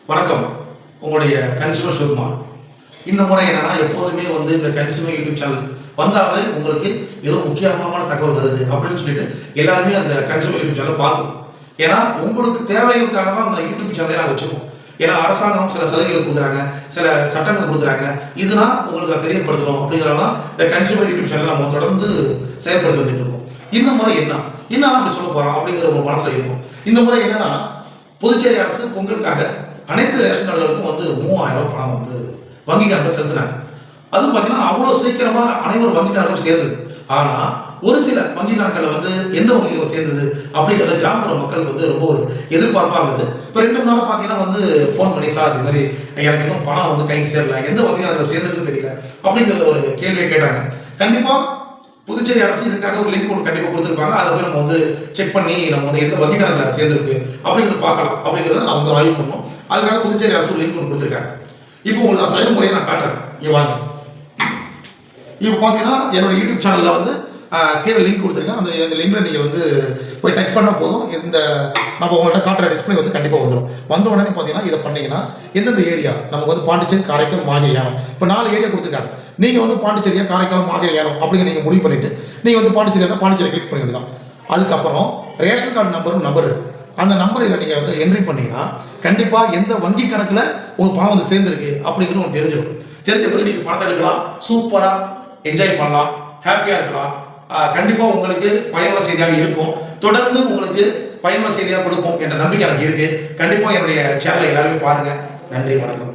வணக்கம். உங்களுடைய கன்சியூமர் சிவகுமார். இந்த முறை என்னன்னா எப்போதுமே இந்த கன்சியூமர் யூடியூப் சேனல் வந்தாவே உங்களுக்கு ஏதோ முக்கியமான தகவல் வருது அப்படின்னு சொல்லிட்டு எல்லாருமே அந்த கன்சியூமர் யூடியூப் சேனல் பார்க்கும். ஏன்னா உங்களுக்கு தேவைகளுக்காக தான் அந்த யூடியூப் சேனலை நாங்கள் வச்சுருக்கோம். ஏன்னா அரசாங்கம் சில சலுகைகள் கொடுக்குறாங்க, சில சட்டங்கள் கொடுக்குறாங்க. இதுனா உங்களுக்கு தெரியப்படுத்தணும் அப்படிங்கிறதான் இந்த கன்சியூமர் யூடியூப் சேனல் நம்ம தொடர்ந்து செயல்படுத்தி வந்துட்டு இருக்கோம். இந்த முறை என்ன அப்படி சொல்ல போறோம் அப்படிங்கிற ஒரு மனசுல இருக்கும். இந்த முறை என்னன்னா புதுச்சேரி அரசு பொங்கலுக்காக அனைத்து ரேஷன் கார்டுகளுக்கும் 3000 பணம் வங்கி கணக்கில் செலுத்தினாங்க. அதுவும் பார்த்தீங்கன்னா அவ்வளோ சீக்கிரமா அனைவரும் வங்கி கணக்கில் சேர்ந்தது. ஆனா ஒரு சில வங்கி கணக்கில் எந்த வங்கிகள் சேர்ந்தது அப்படிங்கிறத கிராமப்புற மக்களுக்கு ரொம்ப ஒரு எதிர்பார்ப்பாக இருந்தது. இப்போ 2 3 நாளாக பார்த்தீங்கன்னா ஃபோன் பண்ணி சார் இது மாதிரி எனக்கு இன்னும் பணம் கைக்கு சேரல, எந்த வங்கி கணக்கில் சேர்ந்ததுன்னு தெரியல அப்படிங்கிறத ஒரு கேள்வியை கேட்டாங்க. கண்டிப்பா புதுச்சேரி அரசு இதுக்காக ஒரு லிங்க் ஒன்று கண்டிப்பாக கொடுத்துருப்பாங்க. அதை போய் நம்ம செக் பண்ணி நம்ம எந்த வங்கி கணக்கில் சேர்ந்துருக்கு அப்படிங்கிறது பார்க்கலாம் அப்படிங்கிறத நான் ஆய்வு பண்ணோம். அதுக்காக புதுச்சேரி அரசு லிங்க் ஒன்று கொடுத்துருக்காங்க. இப்போ உங்களுக்கு நான் செயல்முறையை நான் காட்டுறேன். இங்கே வாங்க. இப்போ பார்த்தீங்கன்னா என்னோட யூடியூப் சேனலில் கீழே லிங்க் கொடுத்துருக்கேன். அந்த லிங்க்ல நீங்கள் போய் டச் பண்ணால் போதும். இந்த நம்ம உங்கள்கிட்ட காட்டுற டிஸ்பிளே கண்டிப்பாக வந்துடும். வந்த உடனே பார்த்தீங்கன்னா இதை பண்ணீங்கன்னா எந்தெந்த ஏரியா நமக்கு பாண்டிச்சேரி, காரைக்கால், மாகே, ஏனம் இப்போ 4 ஏரியா கொடுத்துருக்காங்க. நீங்கள் பாண்டிச்சேரியா, காரைக்கால், மாகே, ஏனம் அப்படிங்கிற நீங்கள் முடிவு பண்ணிட்டு நீங்கள் பாண்டிச்சேரியா தான் பாண்டிச்சேரி கிளிக் பண்ண வேண்டியதான். அதுக்கப்புறம் ரேஷன் கார்டு நம்பர் அந்த நம்பர் இதில் நீங்கள் என்ட்ரி பண்ணீங்கன்னா கண்டிப்பாக எந்த வங்கி கணக்கில் உங்களுக்கு பணம் சேர்ந்துருக்கு அப்படிங்கிறது உங்களுக்கு தெரிஞ்சிடும். தெரிஞ்ச பிறகு நீங்கள் பணத்தை எடுக்கலாம், சூப்பராக என்ஜாய் பண்ணலாம், ஹாப்பியாக இருக்கலாம். கண்டிப்பாக உங்களுக்கு பயனுள்ள செய்தியாக இருக்கும். தொடர்ந்து உங்களுக்கு பயனுள்ள செய்தியாக கொடுப்போம் என்ற நம்பிக்கை எனக்கு இருக்கு. கண்டிப்பாக என்னுடைய சேனலை எல்லாருமே பாருங்க. நன்றி, வணக்கம்.